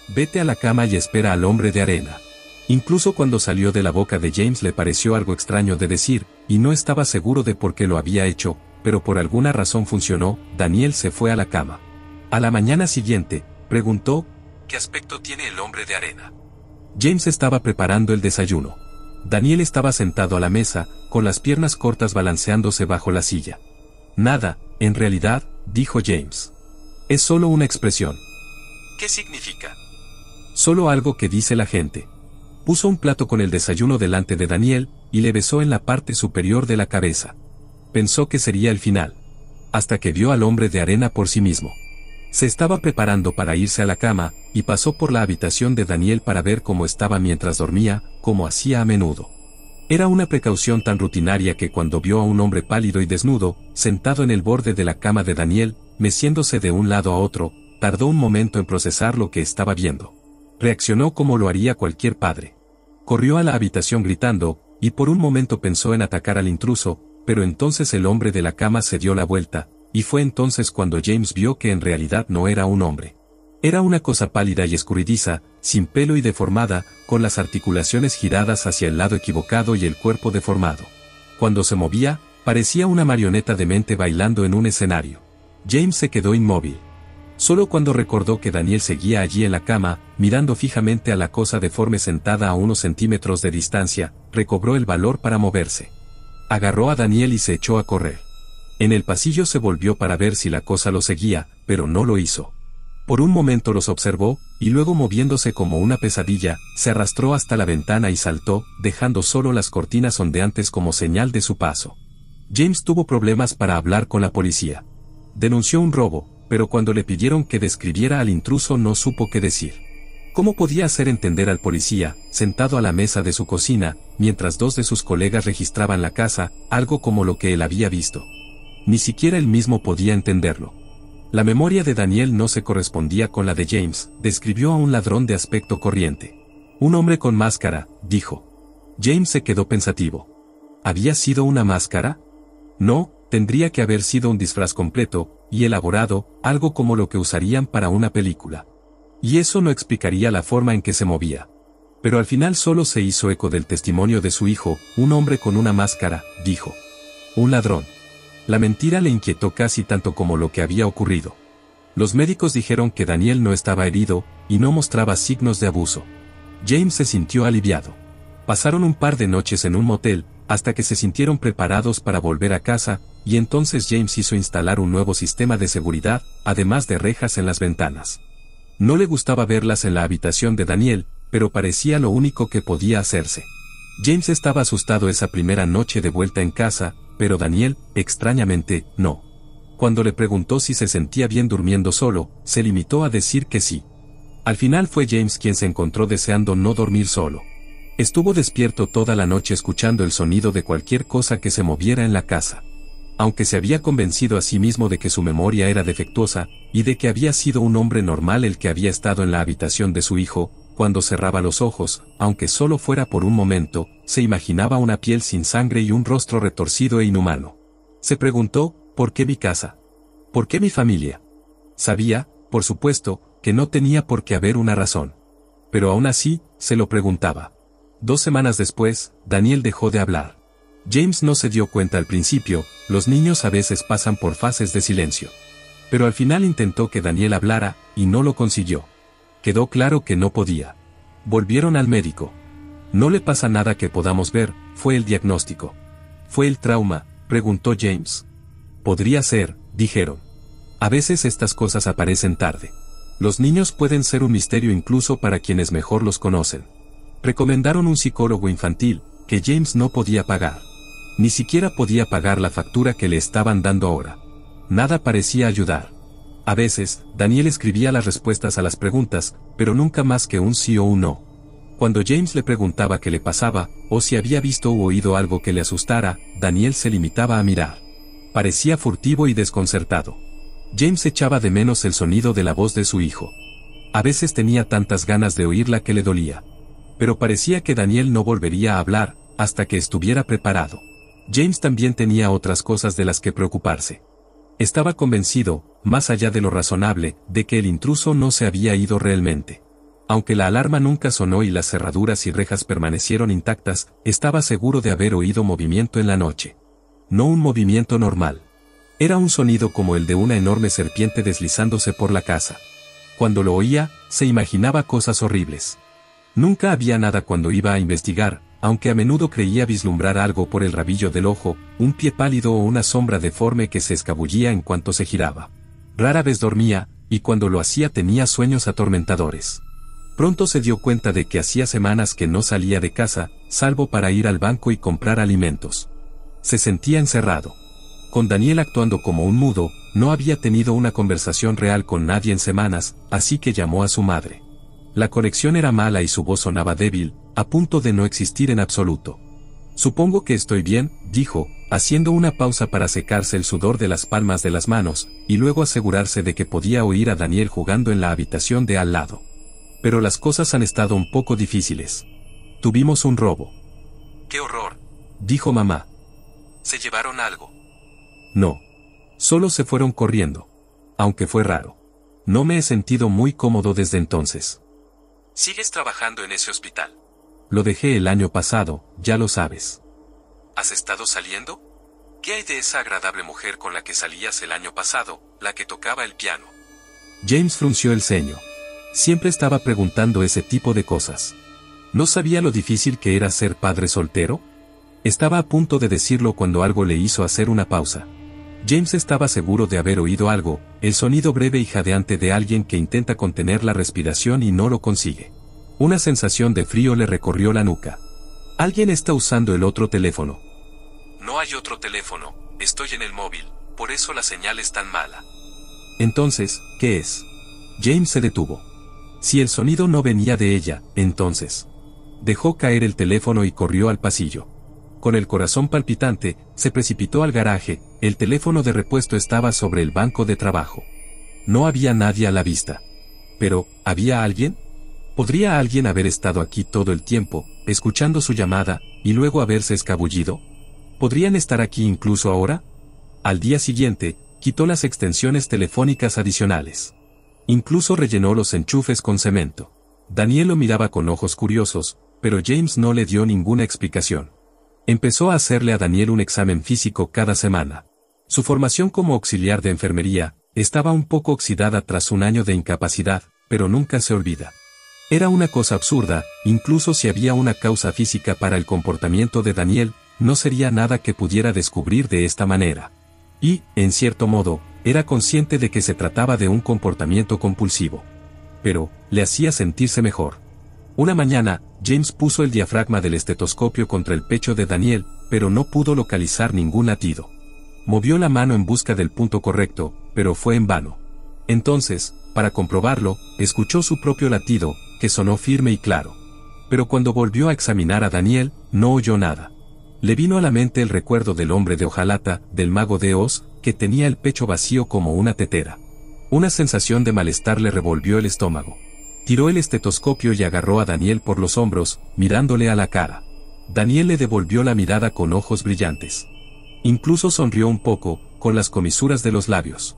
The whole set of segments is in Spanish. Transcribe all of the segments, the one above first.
Vete a la cama y espera al hombre de arena. Incluso cuando salió de la boca de James le pareció algo extraño de decir, y no estaba seguro de por qué lo había hecho, pero por alguna razón funcionó. Daniel se fue a la cama. A la mañana siguiente, preguntó, ¿qué aspecto tiene el hombre de arena? James estaba preparando el desayuno. Daniel estaba sentado a la mesa, con las piernas cortas balanceándose bajo la silla. Nada, en realidad, dijo James. Es solo una expresión. ¿Qué significa? Solo algo que dice la gente. Puso un plato con el desayuno delante de Daniel, y le besó en la parte superior de la cabeza. Pensó que sería el final. Hasta que vio al hombre de arena por sí mismo. Se estaba preparando para irse a la cama, y pasó por la habitación de Daniel para ver cómo estaba mientras dormía, como hacía a menudo. Era una precaución tan rutinaria que cuando vio a un hombre pálido y desnudo, sentado en el borde de la cama de Daniel, meciéndose de un lado a otro, tardó un momento en procesar lo que estaba viendo. Reaccionó como lo haría cualquier padre. Corrió a la habitación gritando, y por un momento pensó en atacar al intruso, pero entonces el hombre de la cama se dio la vuelta, y fue entonces cuando James vio que en realidad no era un hombre. Era una cosa pálida y escurridiza, sin pelo y deformada, con las articulaciones giradas hacia el lado equivocado y el cuerpo deformado. Cuando se movía, parecía una marioneta demente bailando en un escenario. James se quedó inmóvil. Solo cuando recordó que Daniel seguía allí en la cama, mirando fijamente a la cosa deforme sentada a unos centímetros de distancia, recobró el valor para moverse. Agarró a Daniel y se echó a correr. En el pasillo se volvió para ver si la cosa lo seguía, pero no lo hizo. Por un momento los observó, y luego moviéndose como una pesadilla, se arrastró hasta la ventana y saltó, dejando solo las cortinas ondeantes como señal de su paso. James tuvo problemas para hablar con la policía. Denunció un robo, pero cuando le pidieron que describiera al intruso no supo qué decir. ¿Cómo podía hacer entender al policía, sentado a la mesa de su cocina, mientras dos de sus colegas registraban la casa, algo como lo que él había visto? Ni siquiera él mismo podía entenderlo. La memoria de Daniel no se correspondía con la de James. Describió a un ladrón de aspecto corriente. Un hombre con máscara, dijo. James se quedó pensativo. ¿Había sido una máscara? No, tendría que haber sido un disfraz completo y elaborado, algo como lo que usarían para una película. Y eso no explicaría la forma en que se movía. Pero al final solo se hizo eco del testimonio de su hijo. Un hombre con una máscara, dijo. Un ladrón. La mentira le inquietó casi tanto como lo que había ocurrido. Los médicos dijeron que Daniel no estaba herido, y no mostraba signos de abuso. James se sintió aliviado. Pasaron un par de noches en un motel, hasta que se sintieron preparados para volver a casa, y entonces James hizo instalar un nuevo sistema de seguridad, además de rejas en las ventanas. No le gustaba verlas en la habitación de Daniel, pero parecía lo único que podía hacerse. James estaba asustado esa primera noche de vuelta en casa, pero Daniel, extrañamente, no. Cuando le preguntó si se sentía bien durmiendo solo, se limitó a decir que sí. Al final fue James quien se encontró deseando no dormir solo. Estuvo despierto toda la noche escuchando el sonido de cualquier cosa que se moviera en la casa. Aunque se había convencido a sí mismo de que su memoria era defectuosa, y de que había sido un hombre normal el que había estado en la habitación de su hijo, cuando cerraba los ojos, aunque solo fuera por un momento, se imaginaba una piel sin sangre y un rostro retorcido e inhumano. Se preguntó, ¿por qué mi casa? ¿Por qué mi familia? Sabía, por supuesto, que no tenía por qué haber una razón. Pero aún así, se lo preguntaba. 2 semanas después, Daniel dejó de hablar. James no se dio cuenta al principio. Los niños a veces pasan por fases de silencio. Pero al final intentó que Daniel hablara, y no lo consiguió. Quedó claro que no podía. Volvieron al médico. No le pasa nada que podamos ver, fue el diagnóstico. ¿Fue el trauma?, preguntó James. Podría ser, dijeron. A veces estas cosas aparecen tarde. Los niños pueden ser un misterio incluso para quienes mejor los conocen. Recomendaron un psicólogo infantil, que James no podía pagar. Ni siquiera podía pagar la factura que le estaban dando ahora. Nada parecía ayudar. A veces, Daniel escribía las respuestas a las preguntas, pero nunca más que un sí o un no. Cuando James le preguntaba qué le pasaba, o si había visto u oído algo que le asustara, Daniel se limitaba a mirar. Parecía furtivo y desconcertado. James echaba de menos el sonido de la voz de su hijo. A veces tenía tantas ganas de oírla que le dolía. Pero parecía que Daniel no volvería a hablar, hasta que estuviera preparado. James también tenía otras cosas de las que preocuparse. Estaba convencido, más allá de lo razonable, de que el intruso no se había ido realmente. Aunque la alarma nunca sonó y las cerraduras y rejas permanecieron intactas, estaba seguro de haber oído movimiento en la noche. No un movimiento normal. Era un sonido como el de una enorme serpiente deslizándose por la casa. Cuando lo oía, se imaginaba cosas horribles. Nunca había nada cuando iba a investigar, aunque a menudo creía vislumbrar algo por el rabillo del ojo, un pie pálido o una sombra deforme que se escabullía en cuanto se giraba. Rara vez dormía, y cuando lo hacía tenía sueños atormentadores. Pronto se dio cuenta de que hacía semanas que no salía de casa, salvo para ir al banco y comprar alimentos. Se sentía encerrado. Con Daniel actuando como un mudo, no había tenido una conversación real con nadie en semanas, así que llamó a su madre. La conexión era mala y su voz sonaba débil, a punto de no existir en absoluto. Supongo que estoy bien, dijo, haciendo una pausa para secarse el sudor de las palmas de las manos, y luego asegurarse de que podía oír a Daniel jugando en la habitación de al lado. Pero las cosas han estado un poco difíciles. Tuvimos un robo. ¡Qué horror!, dijo mamá. ¿Se llevaron algo? No. Solo se fueron corriendo. Aunque fue raro. No me he sentido muy cómodo desde entonces. ¿Sigues trabajando en ese hospital? Lo dejé el año pasado, ya lo sabes. ¿Has estado saliendo? ¿Qué hay de esa agradable mujer con la que salías el año pasado, la que tocaba el piano? James frunció el ceño. Siempre estaba preguntando ese tipo de cosas. ¿No sabía lo difícil que era ser padre soltero? Estaba a punto de decirlo cuando algo le hizo hacer una pausa. James estaba seguro de haber oído algo, el sonido breve y jadeante de alguien que intenta contener la respiración y no lo consigue. Una sensación de frío le recorrió la nuca. Alguien está usando el otro teléfono. No hay otro teléfono, estoy en el móvil, por eso la señal es tan mala. Entonces, ¿qué es? James se detuvo. Si el sonido no venía de ella, entonces. Dejó caer el teléfono y corrió al pasillo. Con el corazón palpitante, se precipitó al garaje, el teléfono de repuesto estaba sobre el banco de trabajo. No había nadie a la vista. Pero, ¿había alguien? ¿Podría alguien haber estado aquí todo el tiempo, escuchando su llamada, y luego haberse escabullido? ¿Podrían estar aquí incluso ahora? Al día siguiente, quitó las extensiones telefónicas adicionales. Incluso rellenó los enchufes con cemento. Daniel lo miraba con ojos curiosos, pero James no le dio ninguna explicación. Empezó a hacerle a Daniel un examen físico cada semana. Su formación como auxiliar de enfermería estaba un poco oxidada tras un año de incapacidad, pero nunca se olvida. Era una cosa absurda, incluso si había una causa física para el comportamiento de Daniel, no sería nada que pudiera descubrir de esta manera. Y, en cierto modo, era consciente de que se trataba de un comportamiento compulsivo. Pero, le hacía sentirse mejor. Una mañana, James puso el diafragma del estetoscopio contra el pecho de Daniel, pero no pudo localizar ningún latido. Movió la mano en busca del punto correcto, pero fue en vano. Entonces, para comprobarlo, escuchó su propio latido, que sonó firme y claro. Pero cuando volvió a examinar a Daniel, no oyó nada. Le vino a la mente el recuerdo del hombre de hojalata, del mago de Oz, que tenía el pecho vacío como una tetera. Una sensación de malestar le revolvió el estómago. Tiró el estetoscopio y agarró a Daniel por los hombros, mirándole a la cara. Daniel le devolvió la mirada con ojos brillantes. Incluso sonrió un poco, con las comisuras de los labios.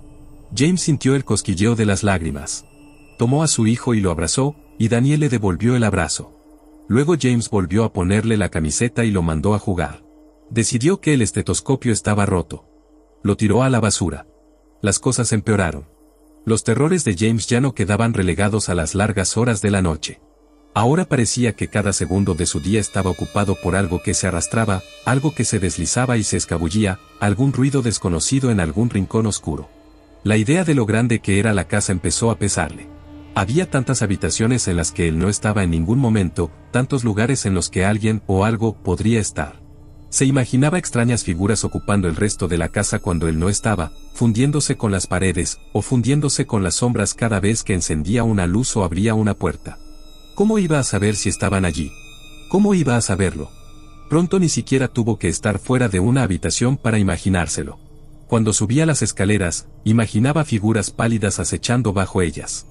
James sintió el cosquilleo de las lágrimas. Tomó a su hijo y lo abrazó, y Daniel le devolvió el abrazo. Luego James volvió a ponerle la camiseta y lo mandó a jugar. Decidió que el estetoscopio estaba roto. Lo tiró a la basura. Las cosas empeoraron. Los terrores de James ya no quedaban relegados a las largas horas de la noche. Ahora parecía que cada segundo de su día estaba ocupado por algo que se arrastraba, algo que se deslizaba y se escabullía, algún ruido desconocido en algún rincón oscuro. La idea de lo grande que era la casa empezó a pesarle. Había tantas habitaciones en las que él no estaba en ningún momento, tantos lugares en los que alguien o algo podría estar. Se imaginaba extrañas figuras ocupando el resto de la casa cuando él no estaba, fundiéndose con las paredes, o fundiéndose con las sombras cada vez que encendía una luz o abría una puerta. ¿Cómo iba a saber si estaban allí? ¿Cómo iba a saberlo? Pronto ni siquiera tuvo que estar fuera de una habitación para imaginárselo. Cuando subía las escaleras, imaginaba figuras pálidas acechando bajo ellas.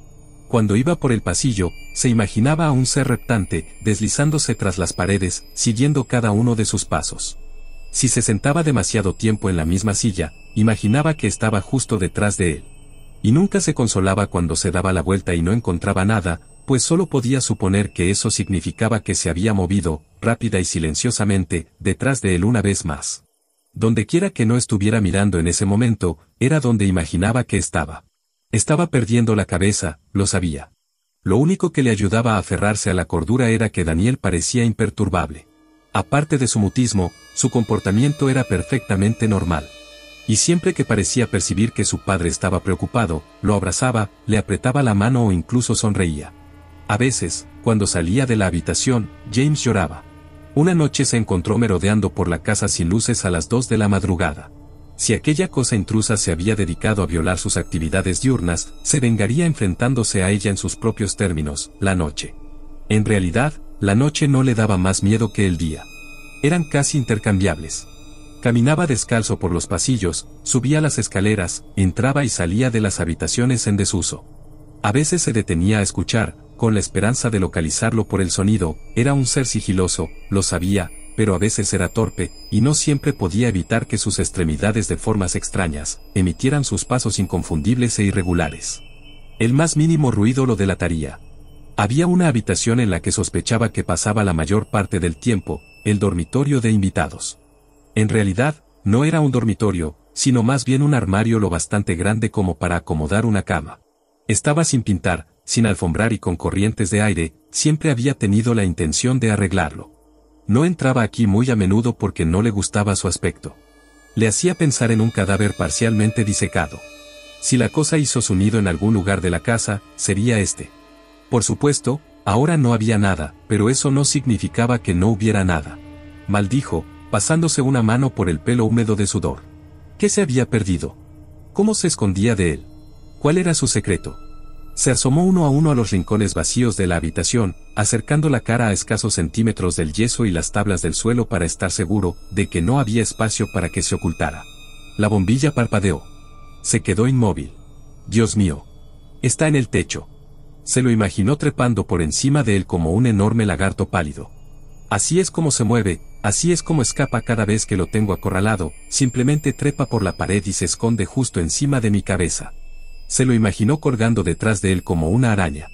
Cuando iba por el pasillo, se imaginaba a un ser reptante, deslizándose tras las paredes, siguiendo cada uno de sus pasos. Si se sentaba demasiado tiempo en la misma silla, imaginaba que estaba justo detrás de él. Y nunca se consolaba cuando se daba la vuelta y no encontraba nada, pues solo podía suponer que eso significaba que se había movido, rápida y silenciosamente, detrás de él una vez más. Dondequiera que no estuviera mirando en ese momento, era donde imaginaba que estaba. Estaba perdiendo la cabeza, lo sabía. Lo único que le ayudaba a aferrarse a la cordura era que Daniel parecía imperturbable. Aparte de su mutismo, su comportamiento era perfectamente normal. Y siempre que parecía percibir que su padre estaba preocupado, lo abrazaba, le apretaba la mano o incluso sonreía. A veces, cuando salía de la habitación, James lloraba. Una noche se encontró merodeando por la casa sin luces a las 2 de la madrugada. Si aquella cosa intrusa se había dedicado a violar sus actividades diurnas, se vengaría enfrentándose a ella en sus propios términos, la noche. En realidad, la noche no le daba más miedo que el día. Eran casi intercambiables. Caminaba descalzo por los pasillos, subía las escaleras, entraba y salía de las habitaciones en desuso. A veces se detenía a escuchar, con la esperanza de localizarlo por el sonido. Era un ser sigiloso, lo sabía, pero a veces era torpe, y no siempre podía evitar que sus extremidades de formas extrañas, emitieran sus pasos inconfundibles e irregulares. El más mínimo ruido lo delataría. Había una habitación en la que sospechaba que pasaba la mayor parte del tiempo, el dormitorio de invitados. En realidad, no era un dormitorio, sino más bien un armario lo bastante grande como para acomodar una cama. Estaba sin pintar, sin alfombrar y con corrientes de aire. Siempre había tenido la intención de arreglarlo. No entraba aquí muy a menudo porque no le gustaba su aspecto. Le hacía pensar en un cadáver parcialmente disecado. Si la cosa hizo su nido en algún lugar de la casa, sería este. Por supuesto, ahora no había nada, pero eso no significaba que no hubiera nada. Maldijo, pasándose una mano por el pelo húmedo de sudor. ¿Qué se había perdido? ¿Cómo se escondía de él? ¿Cuál era su secreto? Se asomó uno a los rincones vacíos de la habitación, acercando la cara a escasos centímetros del yeso y las tablas del suelo para estar seguro de que no había espacio para que se ocultara. La bombilla parpadeó. Se quedó inmóvil. Dios mío. Está en el techo. Se lo imaginó trepando por encima de él como un enorme lagarto pálido. Así es como se mueve, así es como escapa cada vez que lo tengo acorralado, simplemente trepa por la pared y se esconde justo encima de mi cabeza. Se lo imaginó colgando detrás de él como una araña.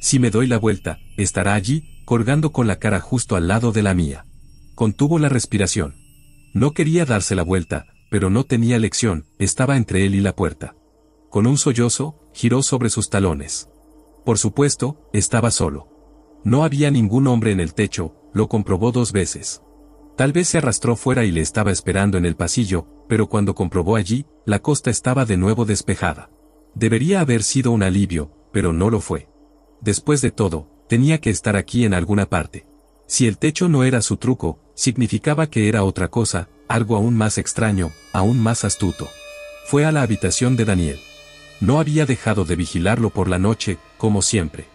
Si me doy la vuelta, estará allí, colgando con la cara justo al lado de la mía. Contuvo la respiración. No quería darse la vuelta, pero no tenía elección, estaba entre él y la puerta. Con un sollozo, giró sobre sus talones. Por supuesto, estaba solo. No había ningún hombre en el techo, lo comprobó 2 veces. Tal vez se arrastró fuera y le estaba esperando en el pasillo, pero cuando comprobó allí, la costa estaba de nuevo despejada. Debería haber sido un alivio, pero no lo fue. Después de todo, tenía que estar aquí en alguna parte. Si el techo no era su truco, significaba que era otra cosa, algo aún más extraño, aún más astuto. Fue a la habitación de Daniel. No había dejado de vigilarlo por la noche, como siempre.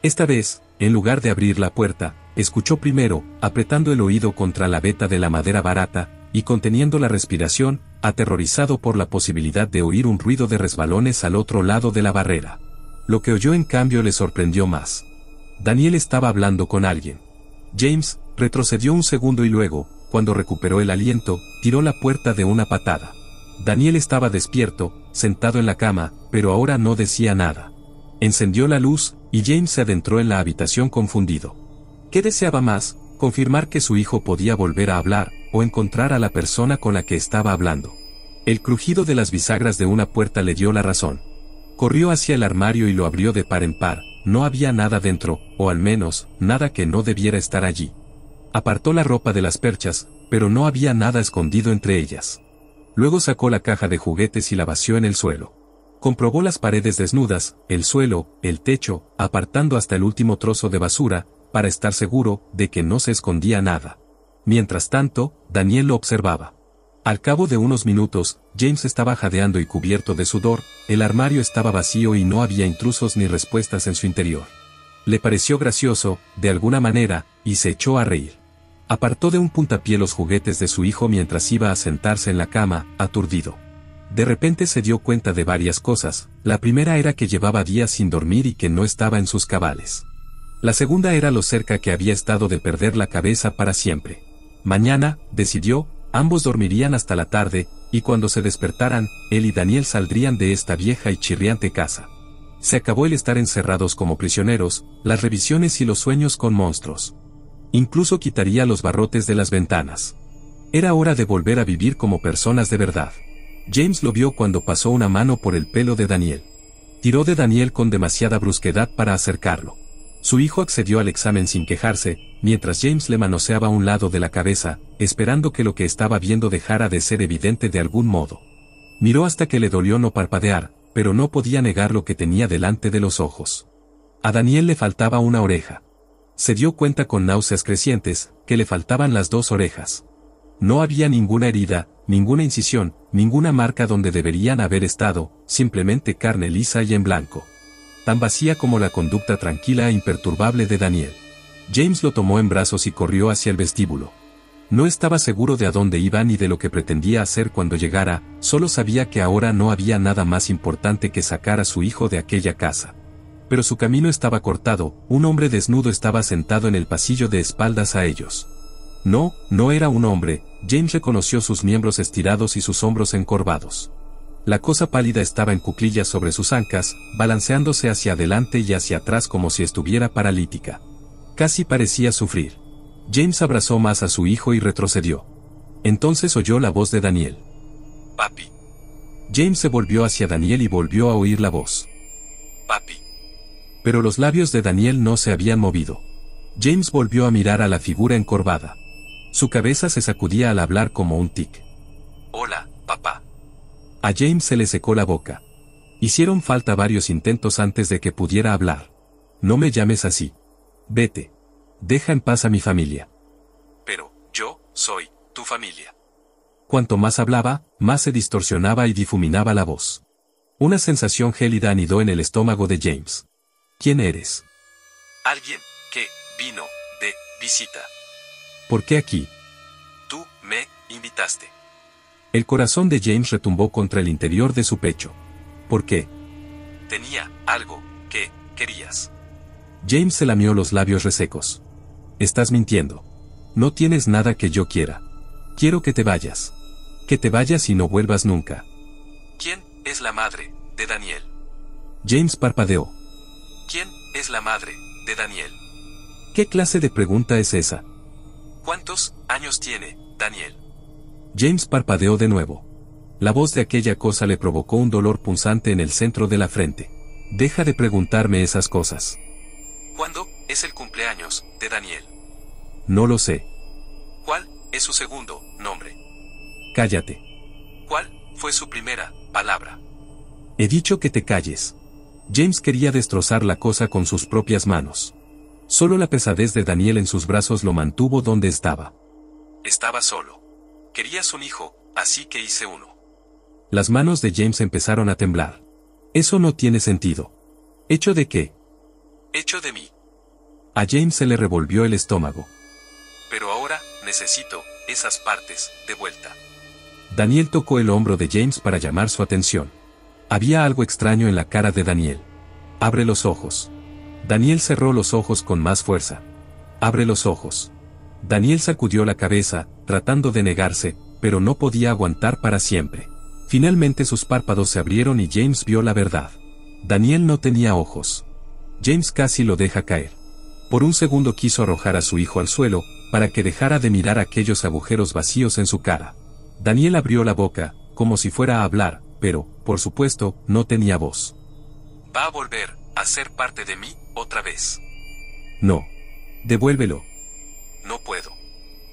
Esta vez, en lugar de abrir la puerta, escuchó primero, apretando el oído contra la veta de la madera barata, y conteniendo la respiración, aterrorizado por la posibilidad de oír un ruido de resbalones al otro lado de la barrera. Lo que oyó en cambio le sorprendió más. Daniel estaba hablando con alguien. James retrocedió un segundo y luego, cuando recuperó el aliento, tiró la puerta de una patada. Daniel estaba despierto, sentado en la cama, pero ahora no decía nada. Encendió la luz, y James se adentró en la habitación confundido. ¿Qué deseaba más? Confirmar que su hijo podía volver a hablar, o encontrar a la persona con la que estaba hablando. El crujido de las bisagras de una puerta le dio la razón. Corrió hacia el armario y lo abrió de par en par. No había nada dentro, o al menos, nada que no debiera estar allí. Apartó la ropa de las perchas, pero no había nada escondido entre ellas. Luego sacó la caja de juguetes y la vació en el suelo. Comprobó las paredes desnudas, el suelo, el techo, apartando hasta el último trozo de basura, para estar seguro de que no se escondía nada. Mientras tanto, Daniel lo observaba. Al cabo de unos minutos, James estaba jadeando y cubierto de sudor, el armario estaba vacío y no había intrusos ni respuestas en su interior. Le pareció gracioso, de alguna manera, y se echó a reír. Apartó de un puntapié los juguetes de su hijo mientras iba a sentarse en la cama, aturdido. De repente se dio cuenta de varias cosas. La primera era que llevaba días sin dormir y que no estaba en sus cabales. La segunda era lo cerca que había estado de perder la cabeza para siempre. Mañana, decidió, ambos dormirían hasta la tarde, y cuando se despertaran, él y Daniel saldrían de esta vieja y chirriante casa. Se acabó el estar encerrados como prisioneros, las revisiones y los sueños con monstruos. Incluso quitaría los barrotes de las ventanas. Era hora de volver a vivir como personas de verdad. James lo vio cuando pasó una mano por el pelo de Daniel. Tiró de Daniel con demasiada brusquedad para acercarlo. Su hijo accedió al examen sin quejarse, mientras James le manoseaba un lado de la cabeza, esperando que lo que estaba viendo dejara de ser evidente de algún modo. Miró hasta que le dolió no parpadear, pero no podía negar lo que tenía delante de los ojos. A Daniel le faltaba una oreja. Se dio cuenta con náuseas crecientes, que le faltaban las 2 orejas. No había ninguna herida, ninguna incisión, ninguna marca donde deberían haber estado, simplemente carne lisa y en blanco. Tan vacía como la conducta tranquila e imperturbable de Daniel. James lo tomó en brazos y corrió hacia el vestíbulo. No estaba seguro de a dónde iba ni de lo que pretendía hacer cuando llegara, solo sabía que ahora no había nada más importante que sacar a su hijo de aquella casa. Pero su camino estaba cortado, un hombre desnudo estaba sentado en el pasillo de espaldas a ellos. No, no era un hombre, James reconoció sus miembros estirados y sus hombros encorvados. La cosa pálida estaba en cuclillas sobre sus ancas, balanceándose hacia adelante y hacia atrás como si estuviera paralítica. Casi parecía sufrir. James abrazó más a su hijo y retrocedió. Entonces oyó la voz de Daniel. Papi. James se volvió hacia Daniel y volvió a oír la voz. Papi. Pero los labios de Daniel no se habían movido. James volvió a mirar a la figura encorvada. Su cabeza se sacudía al hablar como un tic. Hola, papá. A James se le secó la boca. Hicieron falta varios intentos antes de que pudiera hablar. No me llames así. Vete. Deja en paz a mi familia. Pero, yo, soy, tu familia. Cuanto más hablaba, más se distorsionaba y difuminaba la voz. Una sensación gélida anidó en el estómago de James. ¿Quién eres? Alguien, que, vino, de, visita. ¿Por qué aquí? Tú, me, invitaste. El corazón de James retumbó contra el interior de su pecho. ¿Por qué? Tenía, algo, que, querías. James se lamió los labios resecos. Estás mintiendo. No tienes nada que yo quiera. Quiero que te vayas. Que te vayas y no vuelvas nunca. ¿Quién es la madre de Daniel? James parpadeó. ¿Quién es la madre de Daniel? ¿Qué clase de pregunta es esa? ¿Cuántos años tiene Daniel? James parpadeó de nuevo. La voz de aquella cosa le provocó un dolor punzante en el centro de la frente. Deja de preguntarme esas cosas. ¿Cuándo es el cumpleaños de Daniel? No lo sé. ¿Cuál es su segundo nombre? Cállate. ¿Cuál fue su primera palabra? He dicho que te calles. James quería destrozar la cosa con sus propias manos. Solo la pesadez de Daniel en sus brazos lo mantuvo donde estaba. Estaba solo. Querías un hijo, así que hice uno. Las manos de James empezaron a temblar. Eso no tiene sentido. ¿Hecho de qué? Hecho de mí. A James se le revolvió el estómago. Pero ahora, necesito esas partes de vuelta. Daniel tocó el hombro de James para llamar su atención. Había algo extraño en la cara de Daniel. Abre los ojos. Daniel cerró los ojos con más fuerza. Abre los ojos. Daniel sacudió la cabeza, tratando de negarse, pero no podía aguantar para siempre. Finalmente sus párpados se abrieron y James vio la verdad. Daniel no tenía ojos. James casi lo deja caer. Por un segundo quiso arrojar a su hijo al suelo, para que dejara de mirar aquellos agujeros vacíos en su cara. Daniel abrió la boca, como si fuera a hablar, pero, por supuesto, no tenía voz. ¿Va a volver a ser parte de mí otra vez? No. Devuélvelo. No puedo.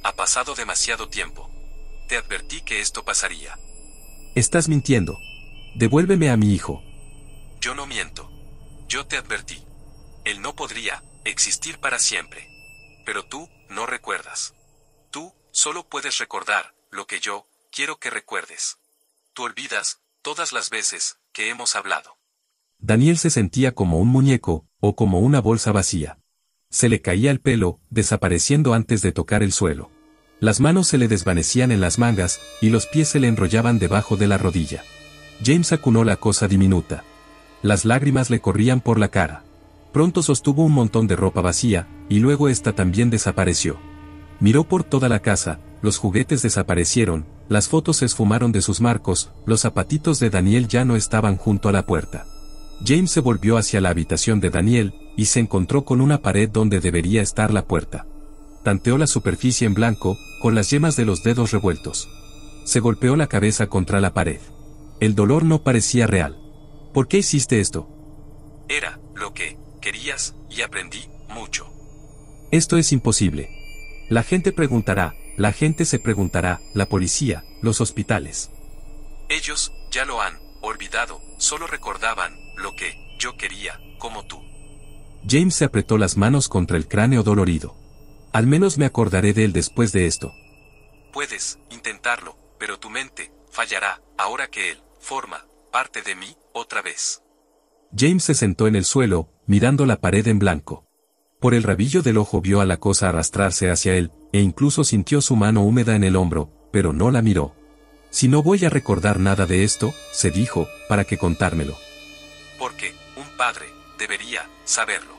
Ha pasado demasiado tiempo. Te advertí que esto pasaría. Estás mintiendo. Devuélveme a mi hijo. Yo no miento. Yo te advertí. Él no podría existir para siempre. Pero tú no recuerdas. Tú solo puedes recordar lo que yo quiero que recuerdes. Tú olvidas todas las veces que hemos hablado. Daniel se sentía como un muñeco, o como una bolsa vacía. Se le caía el pelo, desapareciendo antes de tocar el suelo. Las manos se le desvanecían en las mangas, y los pies se le enrollaban debajo de la rodilla. James acunó la cosa diminuta. Las lágrimas le corrían por la cara. Pronto sostuvo un montón de ropa vacía, y luego esta también desapareció. Miró por toda la casa, los juguetes desaparecieron, las fotos se esfumaron de sus marcos, los zapatitos de Daniel ya no estaban junto a la puerta. James se volvió hacia la habitación de Daniel, y se encontró con una pared donde debería estar la puerta. Tanteó la superficie en blanco, con las yemas de los dedos revueltos. Se golpeó la cabeza contra la pared. El dolor no parecía real. ¿Por qué hiciste esto? Era lo que querías, y aprendí mucho. Esto es imposible. La gente se preguntará, la policía, los hospitales. Ellos ya lo han olvidado, solo recordaban lo que yo quería, como tú. James se apretó las manos contra el cráneo dolorido. Al menos me acordaré de él después de esto. Puedes intentarlo, pero tu mente fallará, ahora que él forma parte de mí, otra vez. James se sentó en el suelo, mirando la pared en blanco. Por el rabillo del ojo vio a la cosa arrastrarse hacia él, e incluso sintió su mano húmeda en el hombro, pero no la miró. Si no voy a recordar nada de esto, se dijo, ¿para qué contármelo? Porque un padre debería saberlo.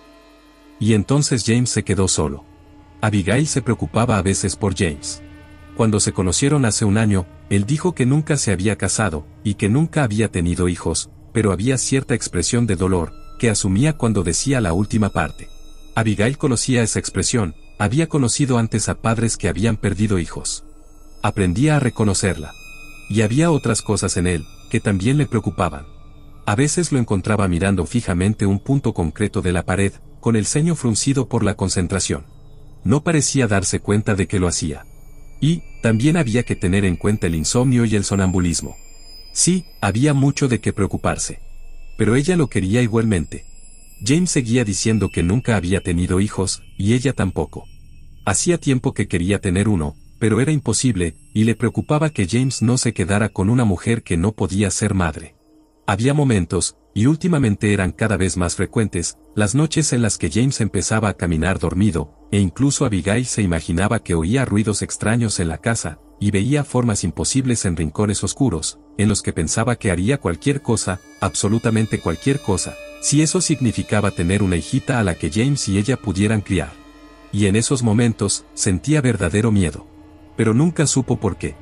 Y entonces James se quedó solo. Abigail se preocupaba a veces por James. Cuando se conocieron hace un año, él dijo que nunca se había casado, y que nunca había tenido hijos, pero había cierta expresión de dolor, que asumía cuando decía la última parte. Abigail conocía esa expresión, había conocido antes a padres que habían perdido hijos. Aprendía a reconocerla. Y había otras cosas en él, que también le preocupaban. A veces lo encontraba mirando fijamente un punto concreto de la pared, con el ceño fruncido por la concentración. No parecía darse cuenta de que lo hacía. Y, también había que tener en cuenta el insomnio y el sonambulismo. Sí, había mucho de qué preocuparse. Pero ella lo quería igualmente. James seguía diciendo que nunca había tenido hijos, y ella tampoco. Hacía tiempo que quería tener uno, pero era imposible, y le preocupaba que James no se quedara con una mujer que no podía ser madre. Había momentos, y últimamente eran cada vez más frecuentes, las noches en las que James empezaba a caminar dormido, e incluso Abigail se imaginaba que oía ruidos extraños en la casa, y veía formas imposibles en rincones oscuros, en los que pensaba que haría cualquier cosa, absolutamente cualquier cosa, si eso significaba tener una hijita a la que James y ella pudieran criar. Y en esos momentos, sentía verdadero miedo. Pero nunca supo por qué.